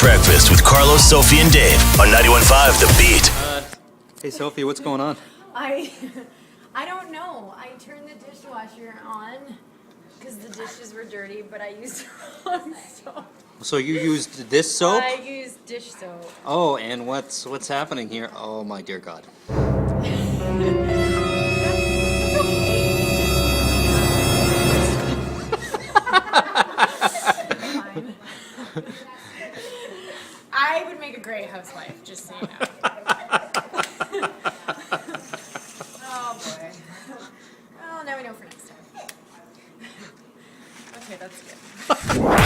Breakfast with Carlos, Sophie, and Dave on 91.5 The Beat. Hey Sophie, what's going on? I don't know. I turned the dishwasher on because the dishes were dirty, but I used wrong soap. So you used this soap? I used dish soap. Oh, and what's happening here? Oh my dear God. I would make a great housewife, just so you know. Oh boy. Well, now we know for next time. Okay, that's good.